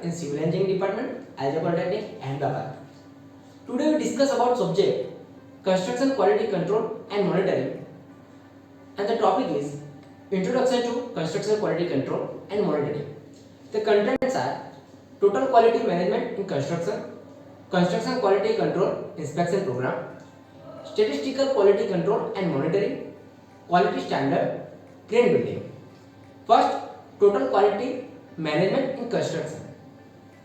in Civil Engineering Department, Algebra Polytechnic, Ahmedabad. Today we discuss about subject Construction Quality Control and Monitoring, and the topic is Introduction to Construction Quality Control and Monitoring. The contents are Total Quality Management in Construction, Construction Quality Control Inspection Program, Statistical Quality Control and Monitoring, Quality Standard, Green Building. First, Total Quality management in construction.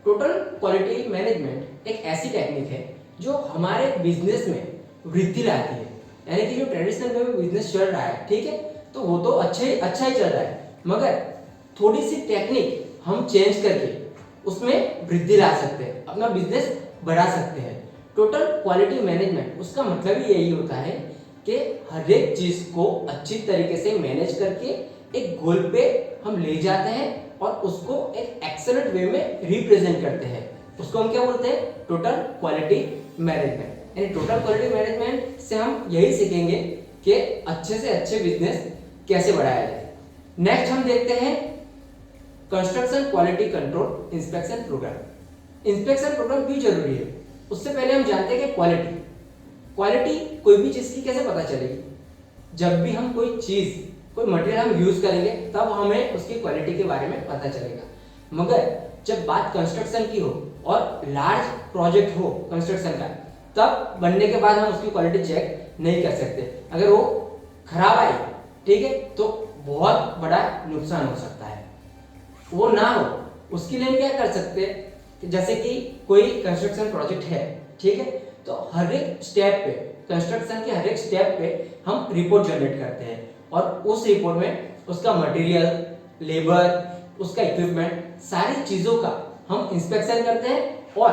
Total quality management एक ऐसी technique है जो हमारे business में वृद्धि लाती है, यानी कि जो ट्रेडिशनल वे में बिजनेस चल रहा है, ठीक है, तो वो तो अच्छा ही चल रहा है, मगर थोड़ी सी टेक्निक हम चेंज करके उसमें वृद्धि ला सकते हैं, अपना बिजनेस बढ़ा सकते हैं। टोटल क्वालिटी मैनेजमेंट उसका मतलब ही यही होता है कि हर एक चीज को अच्छी तरीके से मैनेज करके एक गोल पे हम ले जाते हैं और उसको एक एक्सेलेंट वे में रिप्रेजेंट करते हैं। उसको हम क्या बोलते हैं? Total quality management. यानी टोटल क्वालिटी मैनेजमेंट से हम यही सीखेंगे कि अच्छे से अच्छे बिजनेस कैसे बढ़ाया जाए। नेक्स्ट हम देखते हैं construction quality control inspection program. Inspection program क्यों जरूरी है? उससे पहले हम जानते हैं कि क्वालिटी कोई भी चीज की कैसे पता चलेगी? जब भी हम कोई मटेरियल हम यूज करेंगे तब हमें उसकी क्वालिटी के बारे में पता चलेगा। मगर जब बात कंस्ट्रक्शन की हो और लार्ज प्रोजेक्ट हो कंस्ट्रक्शन का, तब बनने के बाद हम उसकी क्वालिटी चेक नहीं कर सकते। अगर वो खराब आई, ठीक है, तो बहुत बड़ा नुकसान हो सकता है। वो ना हो उसके लिए हम क्या कर सकते हैं? जैसे कि कोई कंस्ट्रक्शन प्रोजेक्ट है, ठीक है, तो हर एक स्टेप पे, कंस्ट्रक्शन के हर एक स्टेप पे हम रिपोर्ट जनरेट करते हैं और उस रिपोर्ट में उसका मटेरियल, लेबर, उसका इक्विपमेंट, सारी चीजों का हम इंस्पेक्शन करते हैं और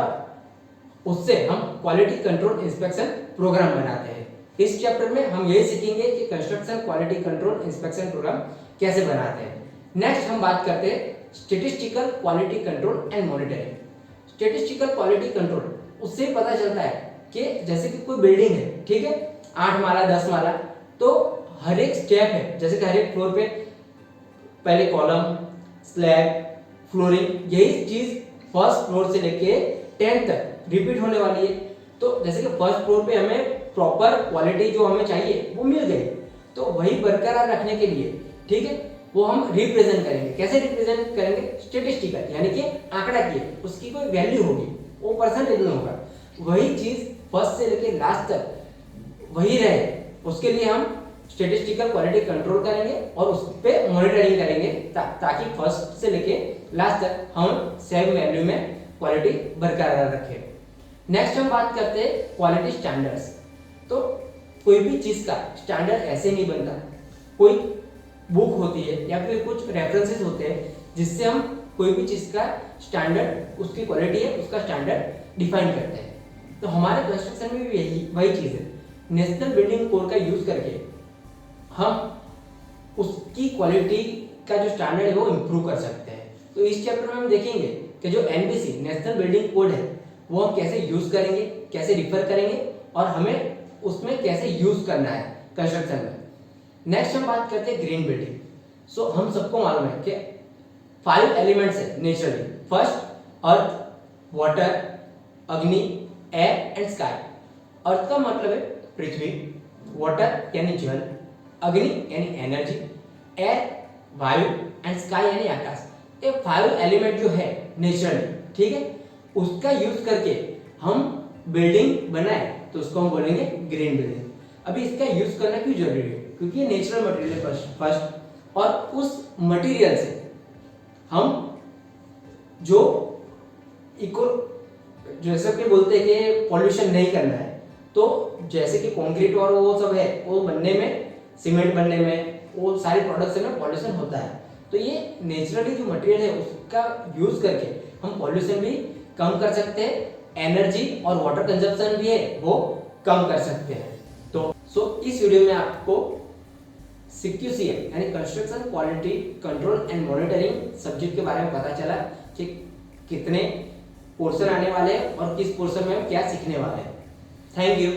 उससे हम क्वालिटी कंट्रोल इंस्पेक्शन प्रोग्राम बनाते हैं। इस चैप्टर में हम यही सीखेंगे कि construction quality control inspection program कैसे बनाते हैं। नेक्स्ट हम बात करते हैं statistical quality control and monitoring. Statistical quality control उससे पता चलता है कि जैसे कि कोई बिल्डिंग है, ठीक है, 8 माला 10 माला, तो हर एक स्टेप है, जैसे कि हर एक फ्लोर पे पहले कॉलम, स्लैब, फ्लोरिंग, यही चीज फर्स्ट फ्लोर से लेके 10 तक रिपीट होने वाली है। तो जैसे कि फर्स्ट फ्लोर पे हमें प्रॉपर क्वालिटी जो हमें चाहिए वो मिल गई, तो वही बरकरार रखने के लिए, ठीक है, वो हम रिप्रेजेंट करेंगे। कैसे रिप्रेजेंट करेंगे? स्टैटिस्टिकल, यानी कि आंकड़ा की उसकी कोई वैल्यू होगी, वो परसेंटेज में होगा, वही चीज फर्स्ट से लेके लास्ट तक वही रहे, उसके लिए हम स्टैटिस्टिकल क्वालिटी कंट्रोल करेंगे और उस पे मॉनिटरिंग करेंगे ताकि फर्स्ट से लेके लास्ट तक हम सेम वैल्यू में क्वालिटी बरकरार रखें। नेक्स्ट हम बात करते हैं क्वालिटी स्टैंडर्ड्स। तो कोई भी चीज का स्टैंडर्ड ऐसे नहीं बनता, कोई बुक होती है या फिर कुछ रेफरेंसेस होते हैं जिससे हम कोई भी चीज का स्टैंडर्ड, उसकी क्वालिटी है, उसका स्टैंडर्ड डिफाइन करते हैं। तो हमारे कंस्ट्रक्शन में भी यही वही चीज है। नेशनल बिल्डिंग कोड का यूज करके हम उसकी क्वालिटी का जो स्टैंडर्ड है वो इम्प्रूव कर सकते हैं। तो इस चैप्टर में हम देखेंगे कि जो एनबीसी नेशनल बिल्डिंग कोड है वो हम कैसे यूज करेंगे, कैसे रिफर करेंगे और हमें उसमें कैसे यूज करना है कंस्ट्रक्शन में। नेक्स्ट हम बात करते हैं ग्रीन बिल्डिंग। सो हम सबको मालूम है कि 5 एलिमेंट्स है नेचुरली। फर्स्ट अर्थ, वाटर, अग्नि, एयर एंड स्काई। अर्थ का मतलब है पृथ्वी, वाटर यानी जल, अग्नि यानी एनर्जी, एयर वायु एंड स्काई यानी आकाश। ये 5 एलिमेंट जो है नेचुरली, ठीक है, उसका यूज करके हम बिल्डिंग बनाए तो उसको हम बोलेंगे ग्रीन बिल्डिंग। अभी इसका यूज करना क्यों जरूरी है? क्योंकि ये नेचुरल मटेरियल है फर्स्ट, और उस मटेरियल से हम जो इको, जैसे कि बोलते हैं कि पॉल्यूशन नहीं करना है, तो जैसे कि कंक्रीट और वो सब है, वो बनने में, सीमेंट बनने में, वो सारी प्रोडक्ट्स में पॉल्यूशन होता है। तो ये नेचुरली जो मटेरियल है उसका यूज करके हम पॉल्यूशन भी कम कर सकते हैं, एनर्जी और वाटर कंजप्शन भी है वो कम कर सकते हैं। तो इस वीडियो में आपको CQCM यानी construction quality control and monitoring subject के बारे में पता चला कि कितने पोर्शन आने वाले हैं और किस पोर्शन में हम क्या सीखने वाले हैं। Thank you.